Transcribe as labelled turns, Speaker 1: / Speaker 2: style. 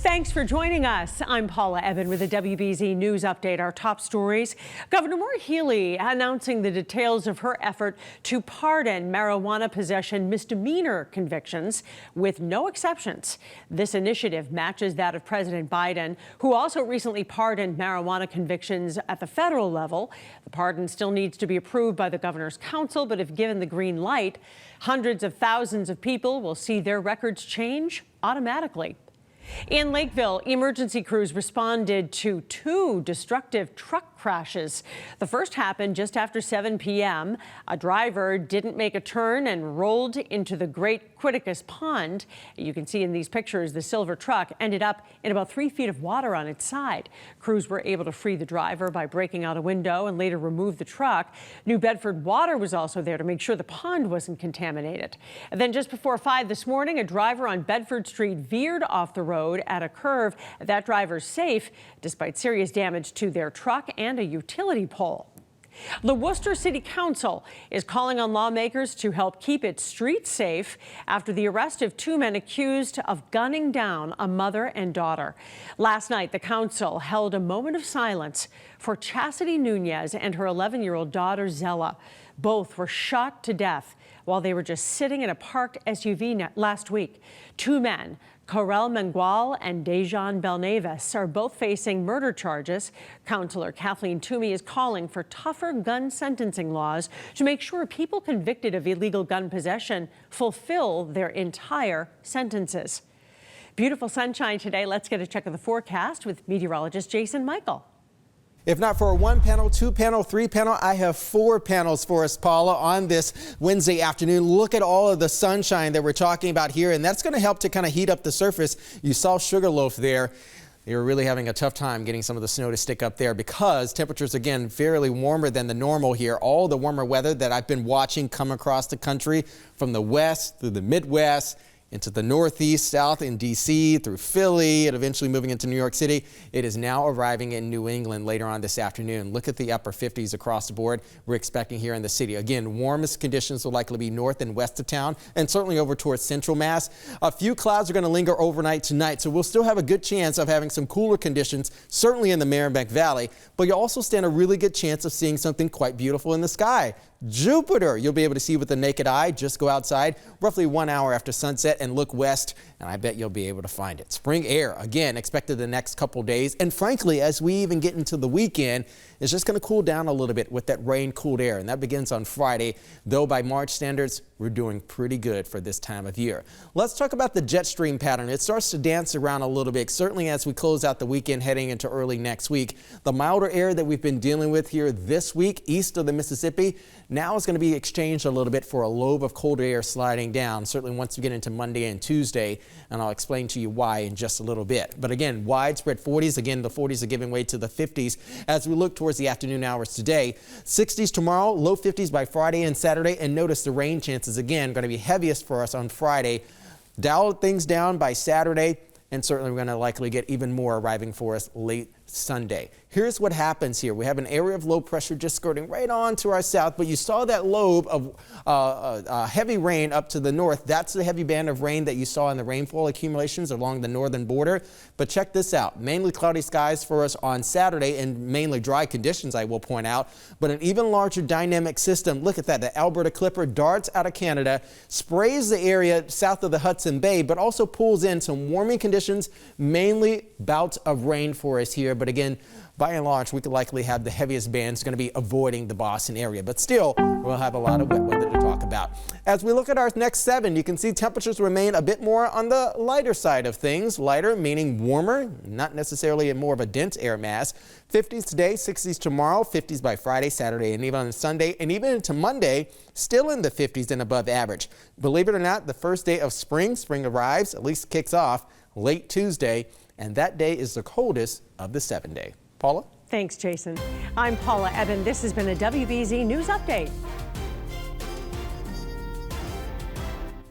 Speaker 1: Thanks for joining us. I'm Paula Ebben with a WBZ News Update. Our top stories. Governor Maura Healey announcing the details of her effort to pardon marijuana possession misdemeanor convictions with no exceptions. This initiative matches that of President Biden, who also recently pardoned marijuana convictions at the federal level. The pardon still needs to be approved by the governor's council, but if given the green light, hundreds of thousands of people will see their records change automatically. In Lakeville, emergency crews responded to two destructive truck crashes. The first happened just after 7 p.m. A driver didn't make a turn and rolled into the Great Quiticus Pond. You can see in these pictures the silver truck ended up in about 3 feet of water on its side. Crews were able to free the driver by breaking out a window and later remove the truck. New Bedford Water was also there to make sure the pond wasn't contaminated. And then just before 5 this morning, a driver on Bedford Street veered off the road at a curve. That driver's safe despite serious damage to their truck and a utility pole. The Worcester City Council is calling on lawmakers to help keep its streets safe after the arrest of two men accused of gunning down a mother and daughter. Last night, the council held a moment of silence for Chastity Nunez and her 11-year-old daughter, Zella. Both were shot to death while they were just sitting in a parked SUV last week. Two men, Corel Mengual and Dejan Belnavis, are both facing murder charges. Councillor Kathleen Toomey is calling for tougher gun sentencing laws to make sure people convicted of illegal gun possession fulfill their entire sentences. Beautiful sunshine today. Let's get a check of the forecast with meteorologist Jason Mikell.
Speaker 2: If not for a 1-panel, 2-panel, 3-panel, I have 4 panels for us, Paula, on this Wednesday afternoon. Look at all of the sunshine that we're talking about here, and that's going to help to kind of heat up the surface. You saw Sugarloaf there. They were really having a tough time getting some of the snow to stick up there because temperatures, again, fairly warmer than the normal here. All the warmer weather that I've been watching come across the country from the west through the Midwest, into the Northeast, South in D.C., through Philly, and eventually moving into New York City. It is now arriving in New England later on this afternoon. Look at the upper 50s across the board we're expecting here in the city. Again, warmest conditions will likely be north and west of town and certainly over towards central Mass. A few clouds are going to linger overnight tonight, so we'll still have a good chance of having some cooler conditions, certainly in the Merrimack Valley, but you'll also stand a really good chance of seeing something quite beautiful in the sky. Jupiter, you'll be able to see with the naked eye. Just go outside roughly 1 hour after sunset and look west, and I bet you'll be able to find it. Spring air, again, expected the next couple days. And frankly, as we even get into the weekend, it's just going to cool down a little bit with that rain-cooled air, and that begins on Friday, though by March standards, we're doing pretty good for this time of year. Let's talk about the jet stream pattern. It starts to dance around a little bit, certainly as we close out the weekend heading into early next week. The milder air that we've been dealing with here this week east of the Mississippi now is going to be exchanged a little bit for a lobe of colder air sliding down, certainly once we get into Monday and Tuesday, and I'll explain to you why in just a little bit. But again, widespread 40s. Again, the 40s are giving way to the 50s as we look towards the afternoon hours today. 60s tomorrow, low 50s by Friday and Saturday, and notice the rain chances again going to be heaviest for us on Friday. Dial things down by Saturday, and certainly we're going to likely get even more arriving for us late Sunday. Here's what happens here. We have an area of low pressure just skirting right on to our south, but you saw that lobe of heavy rain up to the north. That's the heavy band of rain that you saw in the rainfall accumulations along the northern border. But check this out. Mainly cloudy skies for us on Saturday and mainly dry conditions, I will point out, but an even larger dynamic system. Look at that. The Alberta Clipper darts out of Canada, sprays the area south of the Hudson Bay, but also pulls in some warming conditions, mainly bouts of rain for us here. But again, by and large, we could likely have the heaviest bands going to be avoiding the Boston area, but still we'll have a lot of wet weather to talk about. As we look at our next 7, you can see temperatures remain a bit more on the lighter side of things. Lighter meaning warmer, not necessarily more of a dense air mass. 50s today, 60s tomorrow, 50s by Friday, Saturday, and even on Sunday, and even into Monday, still in the 50s and above average. Believe it or not, the first day of spring arrives, at least kicks off late Tuesday, and that day is the coldest of the 7-day. Paula?
Speaker 1: Thanks, Jason. I'm Paula Ebben. This has been a WBZ News Update.